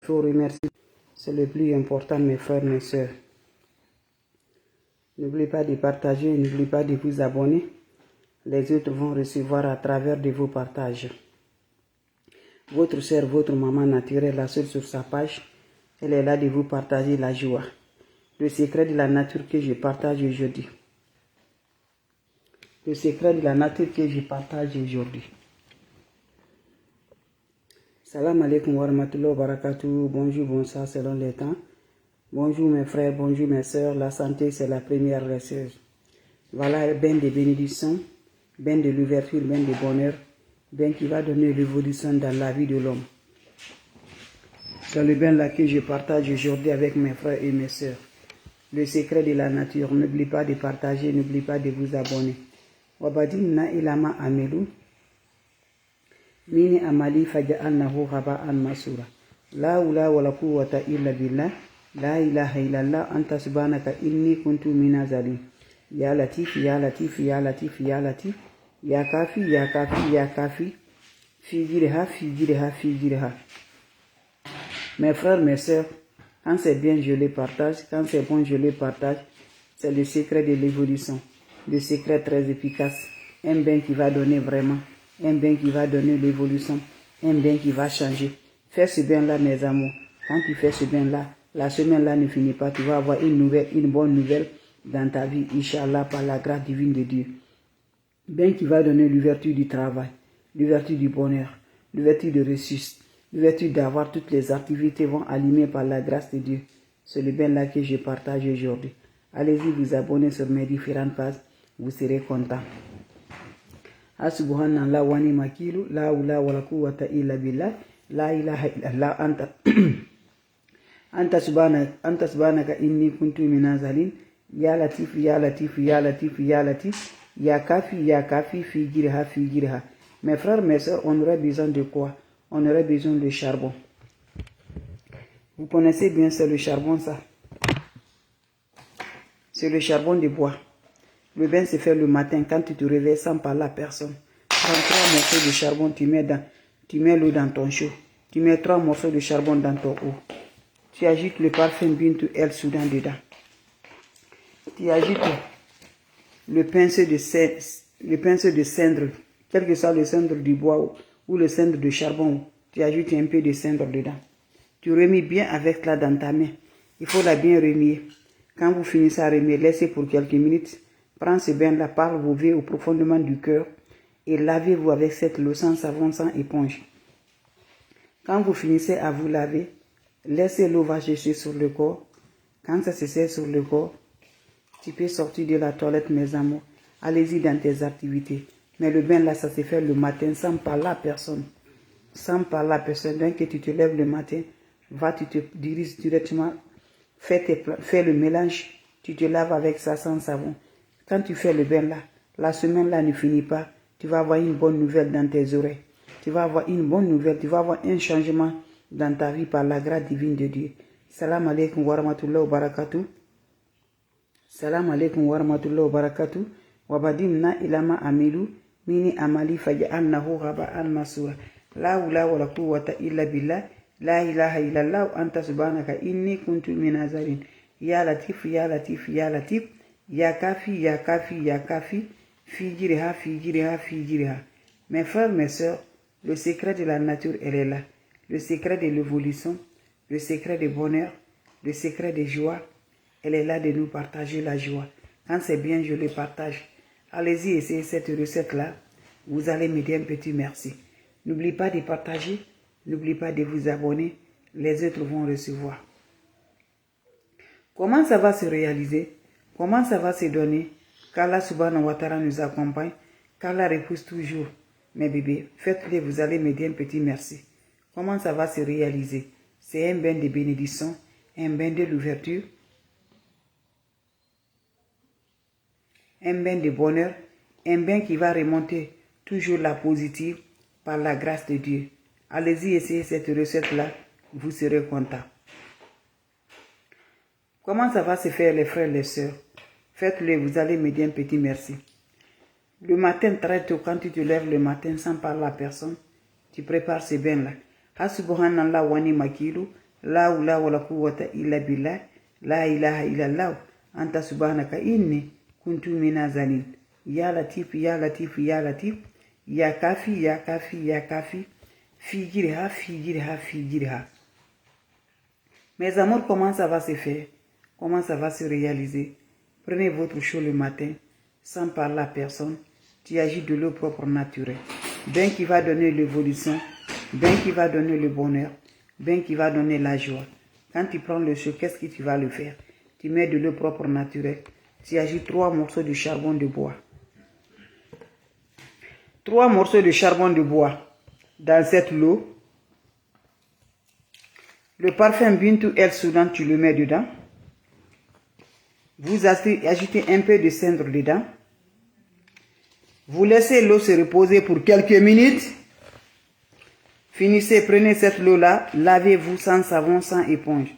faut remercier. C'est le plus important, mes frères, mes sœurs. N'oubliez pas de partager, n'oubliez pas de vous abonner. Les autres vont recevoir à travers de vos partages. Votre sœur, votre maman naturelle, la seule sur sa page, elle est là de vous partager la joie. Le secret de la nature que je partage aujourd'hui. Le secret de la nature que je partage aujourd'hui. Salam alaikum wa rahmatullahi wa barakatuh. Bonjour, bonsoir selon les temps. Bonjour mes frères, bonjour mes sœurs. La santé c'est la première ressource. Voilà ben de bénédictions, ben de l'ouverture, ben de bonheur, ben qui va donner l'évolution dans la vie de l'homme. C'est le bien là que je partage aujourd'hui avec mes frères et mes sœurs. Le secret de la nature. N'oubliez pas de partager, n'oubliez pas de vous abonner. Wabadimna ilama amelu. Mini amali faja'alnahu haba'an masura. La ula wala quwwata illa billah. La ilaha illallah anta subhanaka inni kuntu minaz zalimin. Ya latif, ya latif, ya latif, ya latif. Ya kafi, ya kafi, ya kafi. Fi jirha, fi jirha, fi jirha. Mes frères, mes sœurs, quand c'est bien, je les partage. Quand c'est bon, je les partage. C'est le secret de l'évolution. Le secret très efficace. Un bien qui va donner vraiment. Un bien qui va donner l'évolution. Un bien qui va changer. Fais ce bien-là, mes amours. Quand tu fais ce bien-là, la semaine-là ne finit pas. Tu vas avoir une bonne nouvelle dans ta vie, Inch'Allah, par la grâce divine de Dieu. Bien qui va donner l'ouverture du travail, l'ouverture du bonheur, l'ouverture de ressources, l'ouverture d'avoir toutes les activités vont aligner par la grâce de Dieu. C'est le bien-là que je partage aujourd'hui. Allez-y vous abonner sur mes différentes pages. Vous serez content. Subhanallah wa ni makilu, la ula wa la quwwata illa billah, la ilaha illallah anta subhanaka inni kuntu minaz zalimin. Ya latif, ya latif, ya latif, ya latif. Ya kafi, fi jirha, fi jirha. Mes frères, mes soeurs, on aurait besoin de quoi? On aurait besoin de charbon. Vous connaissez bien, c'est le charbon ça. C'est le charbon de bois. Le bain se fait le matin quand tu te réveilles sans parler à personne. Prends 3 morceaux de charbon, tu mets l'eau dans ton chaud. Tu mets 3 morceaux de charbon dans ton eau. Tu agites le parfum Bintou El Soudan dedans. Tu agites le pinceau de cendre, quel que soit le cendre du bois ou le cendre de charbon. Tu ajoutes un peu de cendre dedans. Tu remues bien avec là dans ta main. Il faut la bien remuer. Quand vous finissez à remuer, laissez pour quelques minutes. Prends ce bain-là, parlez-vous au profondément du cœur et lavez-vous avec cette lotion savon sans éponge. Quand vous finissez à vous laver, laissez l'eau va sécher sur le corps. Quand ça se sèche sur le corps, tu peux sortir de la toilette, mes amours. Allez-y dans tes activités. Mais le bain là, ça se fait le matin sans parler à personne. Sans parler à personne. Dès que tu te lèves le matin, tu te diriges directement, fais le mélange, tu te laves avec ça sans savon. Quand tu fais le bain là, la semaine là ne finit pas. Tu vas avoir une bonne nouvelle dans tes oreilles. Tu vas avoir une bonne nouvelle. Tu vas avoir un changement dans ta vie par la grâce divine de Dieu. Salam alaikum wa rahmatullahi wa barakatuh. Salam alaikum wa rahmatullahi wa barakatuh. Wabadimna ilama amilu. Mini amali faja'alnahu haba'an masura. La ula wa la quwwata illa billah. La ilaha illallah anta subhanaka inni kuntu minaz zalimin. Ya latif, ya latif, ya latif. Ya kafi, ya kafi, ya kafi. Fi jirha, fi jirha, fi jirha. Mes frères, mes sœurs, le secret de la nature, elle est là. Le secret de l'évolution, le secret du bonheur, le secret de joie, elle est là de nous partager la joie. Quand c'est bien, je le partage. Allez-y, essayez cette recette-là. Vous allez me dire un petit merci. N'oubliez pas de partager. N'oubliez pas de vous abonner. Les autres vont recevoir. Comment ça va se réaliser? Comment ça va se donner? Qu'Allah subhanahu wa ta'ala nous accompagne. Qu'Allah repousse toujours. Mes bébés, faites-le, vous allez me dire un petit merci. Comment ça va se réaliser? C'est un bain de bénédiction, un bain de l'ouverture, un bain de bonheur, un bain qui va remonter toujours la positive par la grâce de Dieu. Allez-y, essayez cette recette-là, vous serez contents. Comment ça va se faire, les frères et les sœurs? Faites-le, vous allez me dire un petit merci. Le matin, très tôt, quand tu te lèves le matin sans parler à personne, tu prépares ce bain-là. Subhanallah wa ni makilu, la hawla wala quwwata illa billah, la ilaha illallah, anta subhanaka inni kuntu minaz zalimin. Ya Latif, ya Latif, ya Latif, ya Kafi, ya Kafi, ya Kafi, figirha, figirha, figirha. Mes amours, comment ça va se faire? Comment ça va se réaliser? Prenez votre chaud le matin, sans parler à personne. Tu agis de l'eau propre naturelle. Bain qui va donner l'évolution, bain qui va donner le bonheur, bain qui va donner la joie. Quand tu prends le chaud, qu'est-ce que tu vas le faire? Tu mets de l'eau propre naturelle. Tu agis 3 morceaux de charbon de bois. 3 morceaux de charbon de bois dans cette eau. Le parfum Bintou El Soudan, tu le mets dedans. Vous ajoutez un peu de cendre dedans. Vous laissez l'eau se reposer pour quelques minutes. Finissez, prenez cette eau-là, lavez-vous sans savon, sans éponge.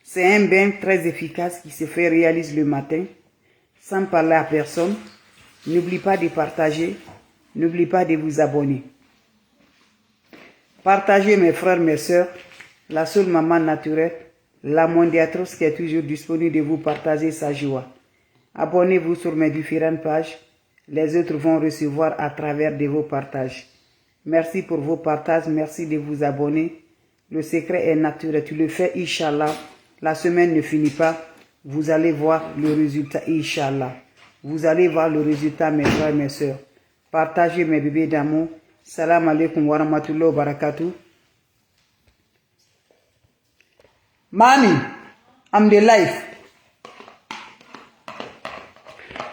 C'est un bain très efficace qui se fait réaliser le matin, sans parler à personne. N'oublie pas de partager, n'oublie pas de vous abonner. Partagez mes frères, mes soeurs, la seule maman naturelle, la mondiatrice qui est toujours disponible de vous partager sa joie. Abonnez-vous sur mes différentes pages. Les autres vont recevoir à travers de vos partages. Merci pour vos partages, merci de vous abonner. Le secret est naturel, tu le fais, Inch'Allah. La semaine ne finit pas, vous allez voir le résultat, Inch'Allah. Vous allez voir le résultat, mes frères, mes soeurs. Partagez mes bébés d'amour. Salam alaikum wa rahmatullahi wa barakatuh. Mami, I'm the life.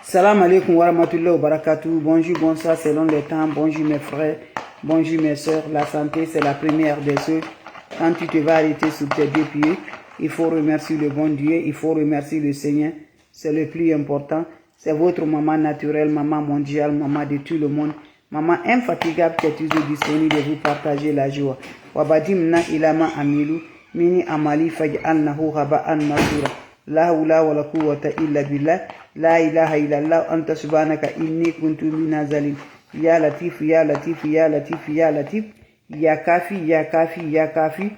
Salam alaikum wa rahmatullahi wa barakatuh. Bonjour, bonsoir selon les temps. Bonjour mes frères, bonjour mes soeurs. La santé, c'est la première des choses. Quand tu te vas arrêter sur tes 2 pieds, il faut remercier le bon Dieu, il faut remercier le Seigneur. C'est le plus important. C'est votre maman naturelle, maman mondiale, maman de tout le monde. Maman infatigable qui est toujours disponible de vous partager la joie. Wabadimna ilama amilu. Mini amali faj'alnahu haba'an mansura. La hawla wala quwwata illa billah. La ilaha illallah anta subhanaka inni kuntu minaz zalimin. Ya Latif, ya Latif, ya Latif, ya Latif. Ya Kafi, ya Kafi, ya Kafi.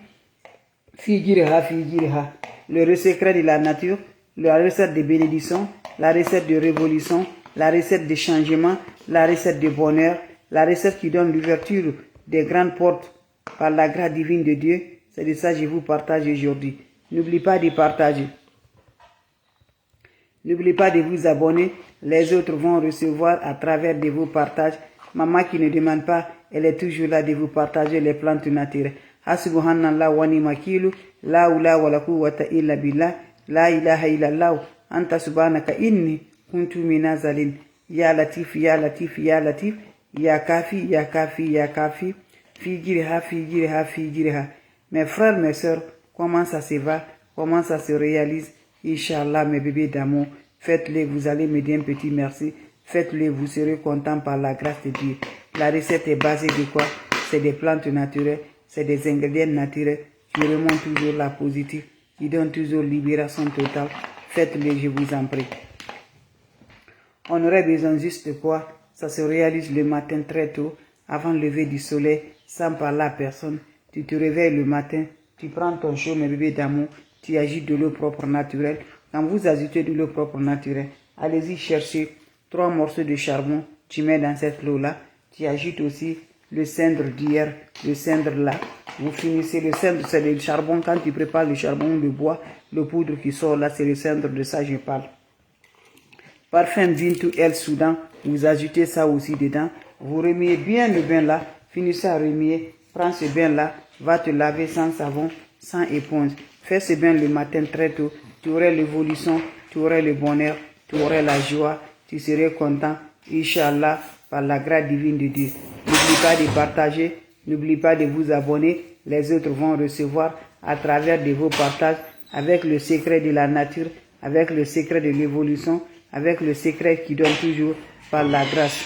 Figirha, figirha. Le secret de la nature, la recette de bénédiction, la recette de révolution, la recette de changement, la recette de bonheur, la recette qui donne l'ouverture des grandes portes par la grâce divine de Dieu. C'est de ça que je vous partage aujourd'hui. N'oubliez pas de partager. N'oubliez pas de vous abonner. Les autres vont recevoir à travers de vos partages. Maman qui ne demande pas, elle est toujours là de vous partager les plantes naturelles. Hasbuhanallah wa ni'mal wakil. La hawla wala quwwata illa billah. La ilaha illallah. Anta subhanaka inni kuntu minaz zalimin. Ya Latif, ya Latif, ya Latif. Ya Kafi, ya Kafi, ya Kafi. Figirha, figirha, figirha. Mes frères, mes soeurs, comment ça se va? Comment ça se réalise? Inch'Allah, mes bébés d'amour, faites-le, vous allez me dire un petit merci. Faites-le, vous serez content par la grâce de Dieu. La recette est basée de quoi? C'est des plantes naturelles, c'est des ingrédients naturels qui remontent toujours la positive, qui donnent toujours libération totale. Faites-le, je vous en prie. On aurait besoin juste de quoi? Ça se réalise le matin très tôt, avant le lever du soleil, sans parler à personne. Tu te réveilles le matin, tu prends ton chaud, mes bébés d'amour, tu agites de l'eau propre naturelle. Quand vous ajoutez de l'eau propre naturelle, allez-y chercher 3 morceaux de charbon, tu mets dans cette eau-là. Tu agites aussi le cendre d'hier, le cendre là. Vous finissez le cendre, c'est le charbon. Quand tu prépares le charbon, le bois, le poudre qui sort là, c'est le cendre, de ça je parle. Parfum Bintou El Soudan, vous ajoutez ça aussi dedans. Vous remuez bien le bain là, finissez à remuer. Prends ce bain là, va te laver sans savon, sans éponge. Fais ce bain le matin très tôt. Tu aurais l'évolution, tu aurais le bonheur, tu aurais la joie, tu serais content. Inch'Allah, par la grâce divine de Dieu. N'oublie pas de partager, n'oublie pas de vous abonner. Les autres vont recevoir à travers de vos partages avec le secret de la nature, avec le secret de l'évolution, avec le secret qui donne toujours par la grâce.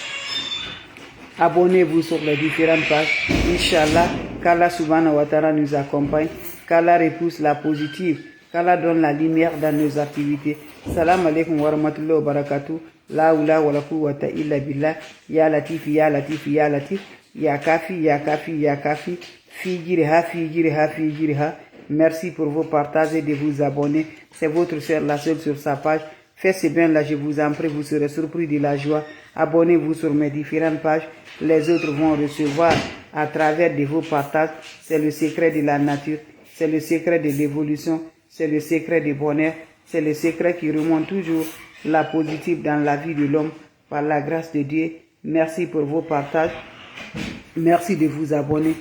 Abonnez-vous sur les différentes pages. Inch'Allah, qu'Allah subhanahu wa ta'ala nous accompagne, qu'Allah repousse la positive, qu'Allah donne la lumière dans nos activités. Salam alaikum wa rahmatullahi wa barakatuh. La hawla wa la quwwata illa billah. Ya Latif, ya Latif, ya Latif. Ya Kafi, ya Kafi, ya Kafi. Figirha, figirha, figirha. Merci pour vos partages et de vous abonner. C'est votre sœur la seule sur sa page. Faites ce bien là, je vous en prie, vous serez surpris de la joie. Abonnez-vous sur mes différentes pages. Les autres vont recevoir à travers de vos partages. C'est le secret de la nature. C'est le secret de l'évolution. C'est le secret du bonheur. C'est le secret qui remonte toujours la positive dans la vie de l'homme par la grâce de Dieu. Merci pour vos partages. Merci de vous abonner.